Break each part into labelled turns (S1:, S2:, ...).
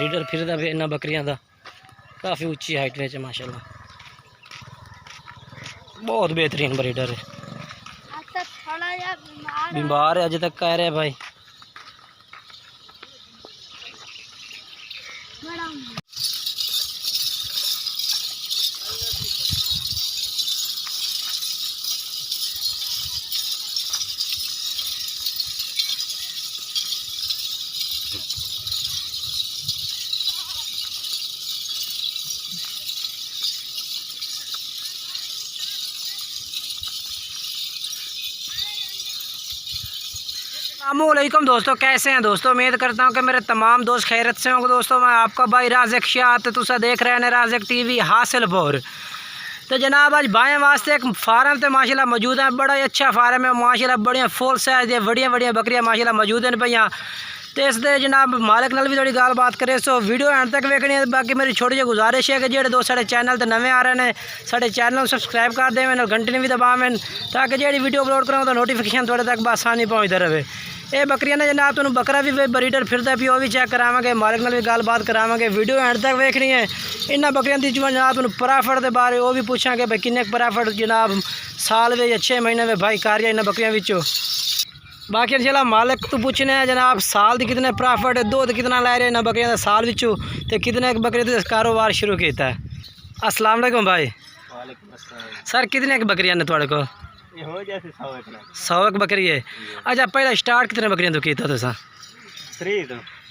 S1: Breeder फिरदा पे इन्हां बकरियां दा काफ़ी उच्ची हाइट में माशाल्लाह, बहुत बेहतरीन ब्रीडर है। बीमार है अजे तक कह रहे भाई। अस्सलामुअलैकुम दोस्तों, कैसे हैं दोस्तों। उम्मीद करता हूं कि मेरे तमाम दोस्त खैरत से होंगे। दोस्तों मैं आपका भाई राज़िक शाह, तो तुसा देख रहे हैं राज़िक टीवी हासिलपुर। तो जनाब आज भाई वास्ते एक फार्म तो माशाल्लाह मौजूद है, बड़ा ही अच्छा फार्म है माशाल्लाह, बढ़िया फुल साइज दी बड़िया बड़िया बकरियां माशाल्लाह मौजूद हैं भैया। तो इस दे जनाब मालिक नाल भी थोड़ी गल बात करें, सो वीडियो एंड तक वेखनी है। बाकी मेरी छोटी जी गुजारिश है कि जेडे दोस्त साडे चैनल ते नवे आ रहे हैं साडे चैनल सब्सक्राइब कर देवें, घंटी भी दबावें, ताकि जेडी वीडियो अपलोड कराऊँ तो नोटिफिकेशन थोड़े तक आसानी पहुँचता रहे। ये बकरियां ने जनाब तुम बकरा भी ब्रीडर फिरदा भी वह भी चेक करावे, मालिक नाल भी गलबात करावे। वीडियो एंड तक वेखनी है। इन्होंने बकरियां की जनाब तुम प्रॉफिट के बारे वो भी पूछांगे भाई किन्ने प्रॉफिट जनाब साल वे या 6 महीने में भाई कार्य इन्होंने बकरियां विचों। बाकी इंशाल्लाह मालिक तो पूछने हैं जनाब साल की कितने प्रॉफिट है, दूध कितना लै रहे इन्होंने बकरियां साल विचों, तो कितने बकरे का कारोबार शुरू किया है। अस्सलाम वालेकुम भाई। सर कितने बकरियां ने थोड़े को? 100 एक बकरी है। अच्छा पहले स्टार्ट कितने बकरियां तो किया तुसा?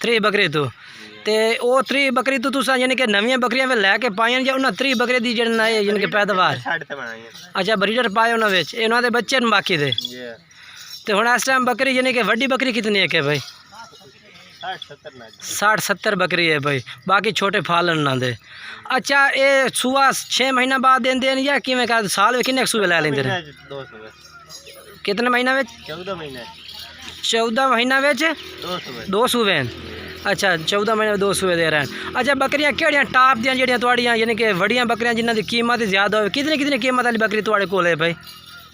S1: 3 बकरी तो वो 3 बकरी तो तुसा यानी कि नवीं बकरियां लैके पाई या उन्हें 3 बकरे की यानी कि पैदावार? अच्छा ब्रीडर पाए उन्होंने इन्होंने बच्चे बाकी दे। तो हुण इस टाइम बकरी यानी कि वड्डी बकरी कितनी है भाई? 60-70 बकरी है भाई, बाकी छोटे फालन ना दे। अच्छा ये सुबह 6 महीना बाद देंदे हैं या किवें का साल में किन्ने सूबे लै लेंदे ने? कितने महीना में? 14 महीना में 2 सूबे हैं। अच्छा 14 महीने में 2 सूबे दे रहे हैं। अच्छा बकरियां केड़ियां टॉप दियां जेड़ियां तुहाड़ियां यानी कि वड्डियां बकरियां जिन्हां दी कीमत ज़्यादा हो, कितनी कितनी कीमत वाली बकरी तुहाड़े कोल है भाई?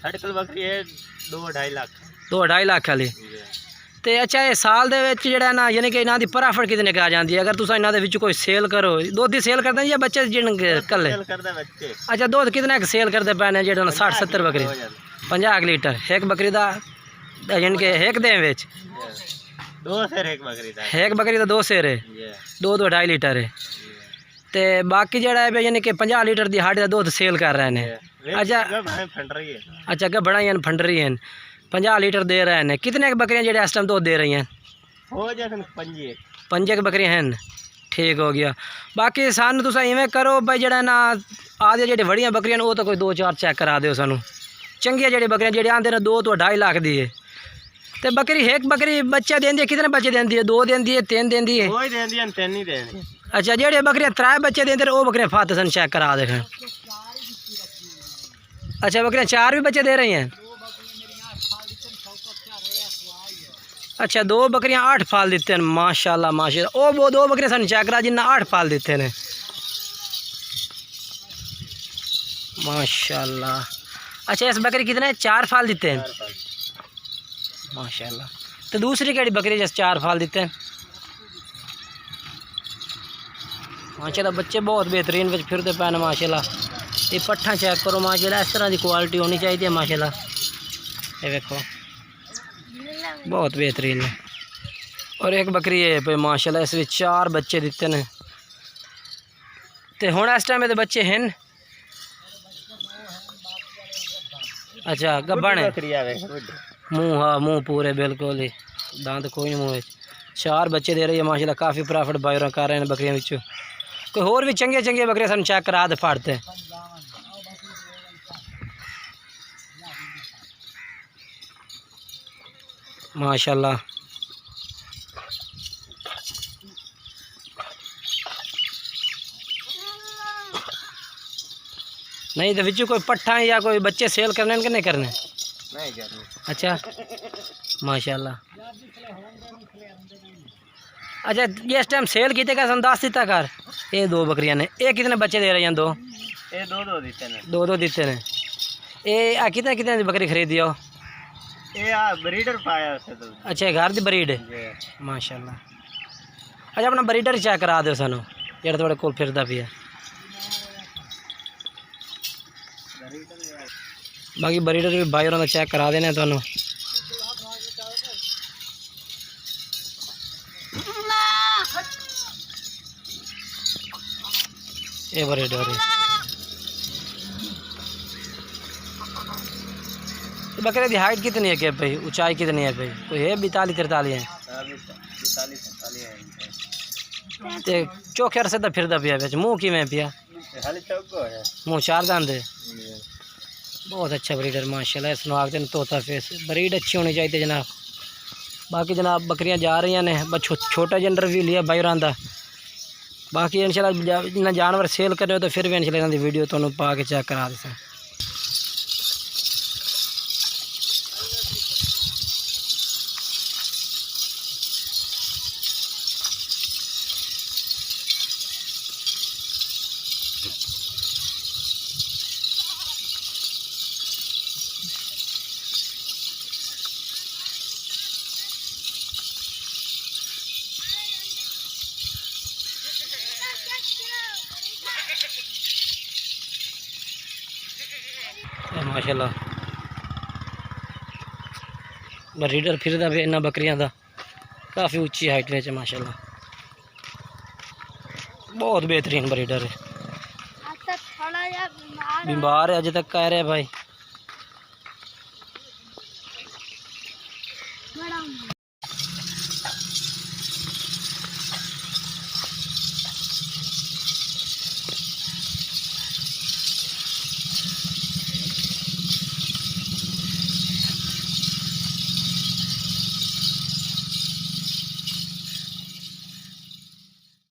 S2: साढ़े कोल बकरी है 2-2.5 लाख।
S1: 2-2.5 लाख वाली। तो अच्छा ये साल दे विच जेड़ा ना यानी कि इन्हां दी प्रॉफिट कितने का आ जाती है अगर तुम इन्हां दे विच कोई सेल करो? दूध ही सेल करते हैं या बच्चे जिन कल्ले? अच्छा दूध कितने का सेल करते पे ने जेड़ा 60-70 बकरी? 50 लीटर एक बकरी का यानी कि एक दिन विच
S2: 2 सेर एक बकरी दा?
S1: एक बकरी का 2 सेर है, 2-2.5 लीटर है। तो बाकी जेड़ा है यानी कि 50 लीटर की हाड़ी का दूध सेल कर रहे हैं। अच्छा अच्छा गबड़ा फंड रही हैं 50 लीटर दे रहे हैं। कितने बकरियां जेडे इस टाइम दूध दे रही हैं? 5 बकरियां हैं। ठीक हो गया। बाकी सानू तुस इवें करो भाई जेड़ा ना आदि जेडी बड़ियां बकरियां वो तो कोई 2-4 चेक करा दो सानू। चंगियां जेडी बकरियां जेडे आंदे ने 2-2.5 लाख दी है। तो बकरी एक बकरी बच्चा देंदी है, कितने बच्चे देंदी है? 2 देंदी है, 3 देंदी है?
S2: 3 ही देंदी।
S1: अच्छा जेडे बकरियां 3 बच्चे देंदे वो बकरियां फात सन चेक करा देखें। अच्छा बकरियां 4 भी बच्चे दे रही हैं। अच्छा 2 बकरियां 8 फाल देते हैं माशाल्लाह माशाल्लाह। वो 2 बकरियां सन चेक करा जिन्हें 8 फाल देते हैं माशाल्लाह। अच्छा इस बकरी कितने 4 फाल देते हैं माशाल्लाह। तो दूसरी केड़ी बकरी जैसे 4 फाल देते हैं माशाल्लाह। बच्चे बहुत बेहतरीन बच्चे फिरते पे ने माशाल्लाह। ये पट्ठा चेक करो माशाल्लाह, इस तरह की क्वालिटी होनी चाहिए माशाल्लाह। ये देखो बहुत बेहतरीन है। और एक बकरी है पे माशाल्लाह इस 4 बच्चे दिते ने। तो हुण इस टाइम दे बच्चे हैं? अच्छा गब्बन है मुँह? हाँ मुँह पूरे बिल्कुल ही, दांत कोई नहीं मुँह। 4 बच्चे दे रही है माशाल्लाह, काफ़ी प्रॉफिट बाहर कर रहे हैं बकरियां विचों। कोई होर भी चंगे चंगे बकरियां सन चेक करा दे फाड़ते माशाल्लाह। नहीं तो विचों कोई पट्ठा या कोई बच्चे सेल करने कि नहीं करने?
S2: नहीं करने।
S1: अच्छा माशाल्लाह। अच्छा ये इस टाइम सेल कितने का संदास दिता कर? ये 2 बकरियां ने, ये कितने बच्चे दे रही हैं? 2
S2: ये 2-2 देते हैं।
S1: 2-2 देते हैं। ये कितने कितने बकरी खरीदी हो?
S2: ये ब्रीडर पाया उसे तो।
S1: अच्छा घर की ब्रीड है माशाल्लाह। अच्छा अपना ब्रीडर चेक करा दो सानू जेड़ा थोड़े कोल फिरदा पिया। बाकी ब्रीडर भी भाई होरां दा चेक करा देने तुहानू। ये ब्रीडर है। बकरे की हाइट कितनी है क्या भाई, ऊंचाई कितनी है भाई? कोई है 42-43 है?
S2: 45 है।
S1: ते चौखे अरसे तो फिरदा पिया बिच, मुँह किवें पिया?
S2: हाली चौको है।
S1: मुँह 4 दांद है। बहुत अच्छा ब्रीडर माशाल्लाह। इस नाग दिन तोता फेस ब्रीड अच्छी होनी चाहिए जनाब। बाकी जनाब बकरियां जा रही ने, बस छोटा जेंडर भी लिया भाई होरां दा। बाकी इंशाल्लाह जानवर सेल कर रहे हो तो फिर भी इंशाल्लाह इन्हां दी वीडियो तुहानू पा के चेक करा देसां। माशाल्लाह ब्रीडर फिरदा पे इन्हां बकरियां दा काफ़ी उच्ची हाइट में माशाल्लाह। बहुत बेहतरीन ब्रीडर है। बीमार है अजे तक कह रहे भाई।